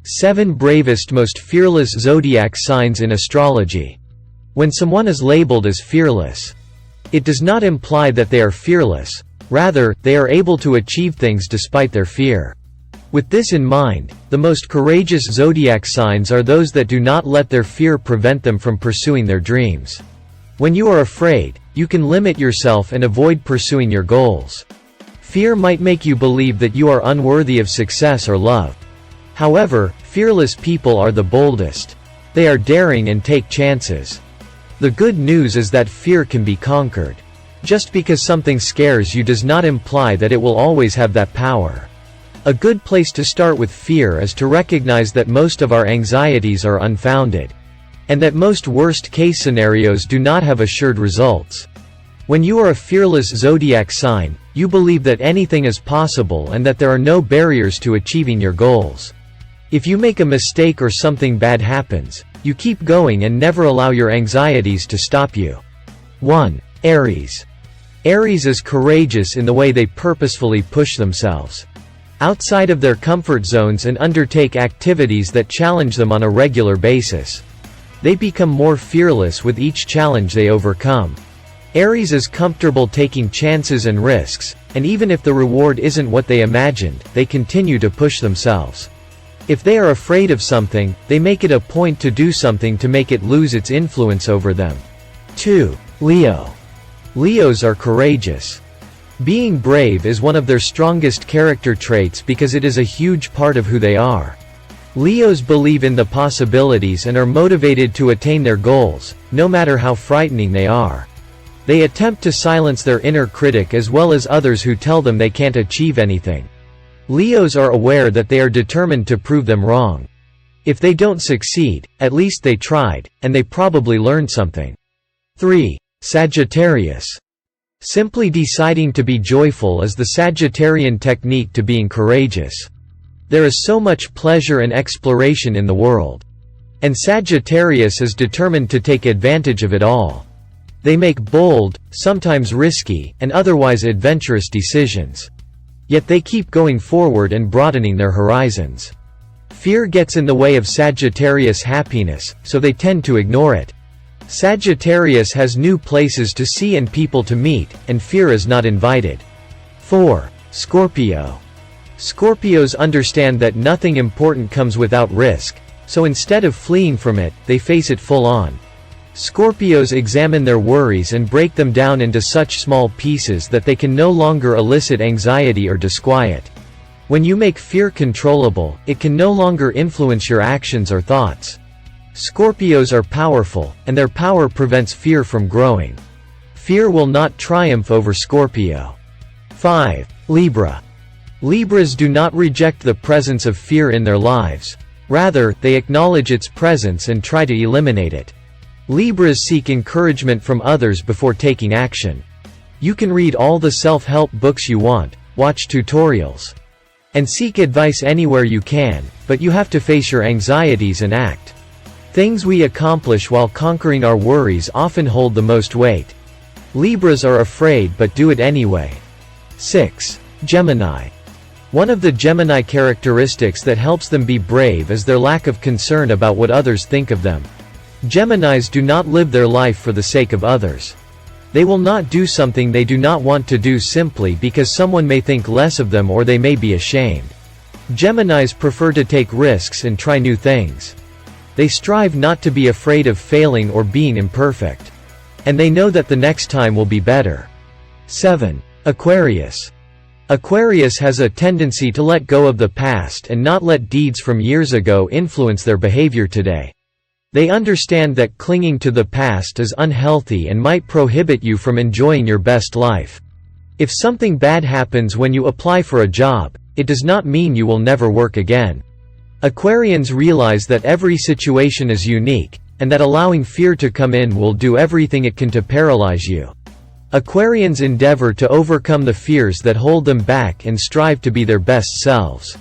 7 Bravest Most Fearless Zodiac Signs in Astrology. When someone is labeled as fearless, it does not imply that they are fearless, rather, they are able to achieve things despite their fear. With this in mind, the most courageous zodiac signs are those that do not let their fear prevent them from pursuing their dreams. When you are afraid, you can limit yourself and avoid pursuing your goals. Fear might make you believe that you are unworthy of success or love. However, fearless people are the boldest. They are daring and take chances. The good news is that fear can be conquered. Just because something scares you does not imply that it will always have that power. A good place to start with fear is to recognize that most of our anxieties are unfounded, and that most worst-case scenarios do not have assured results. When you are a fearless zodiac sign, you believe that anything is possible and that there are no barriers to achieving your goals. If you make a mistake or something bad happens, you keep going and never allow your anxieties to stop you. 1. Aries. Aries is courageous in the way they purposefully push themselves outside of their comfort zones and undertake activities that challenge them on a regular basis. They become more fearless with each challenge they overcome. Aries is comfortable taking chances and risks, and even if the reward isn't what they imagined, they continue to push themselves. If they are afraid of something, they make it a point to do something to make it lose its influence over them. 2. Leo. Leos are courageous. Being brave is one of their strongest character traits because it is a huge part of who they are. Leos believe in the possibilities and are motivated to attain their goals, no matter how frightening they are. They attempt to silence their inner critic as well as others who tell them they can't achieve anything. Leos are aware that they are determined to prove them wrong. If they don't succeed, at least they tried, and they probably learned something. 3. Sagittarius. Simply deciding to be joyful is the Sagittarian technique to being courageous. There is so much pleasure and exploration in the world. And Sagittarius is determined to take advantage of it all. They make bold, sometimes risky, and otherwise adventurous decisions. Yet they keep going forward and broadening their horizons. Fear gets in the way of Sagittarius' happiness, so they tend to ignore it. Sagittarius has new places to see and people to meet, and fear is not invited. 4. Scorpio. Scorpios understand that nothing important comes without risk, so instead of fleeing from it, they face it full on. Scorpios examine their worries and break them down into such small pieces that they can no longer elicit anxiety or disquiet. When you make fear controllable, it can no longer influence your actions or thoughts. Scorpios are powerful, and their power prevents fear from growing. Fear will not triumph over Scorpio. 5. Libra. Libras do not reject the presence of fear in their lives. Rather, they acknowledge its presence and try to eliminate it. Libras seek encouragement from others before taking action. You can read all the self-help books you want, watch tutorials, and seek advice anywhere you can, but you have to face your anxieties and act. Things we accomplish while conquering our worries often hold the most weight. Libras are afraid but do it anyway. 6. Gemini. One of the Gemini characteristics that helps them be brave is their lack of concern about what others think of them. Geminis do not live their life for the sake of others. They will not do something they do not want to do simply because someone may think less of them or they may be ashamed. Geminis prefer to take risks and try new things. They strive not to be afraid of failing or being imperfect. And they know that the next time will be better. 7. Aquarius. Aquarius has a tendency to let go of the past and not let deeds from years ago influence their behavior today. They understand that clinging to the past is unhealthy and might prohibit you from enjoying your best life. If something bad happens when you apply for a job, it does not mean you will never work again. Aquarians realize that every situation is unique, and that allowing fear to come in will do everything it can to paralyze you. Aquarians endeavor to overcome the fears that hold them back and strive to be their best selves.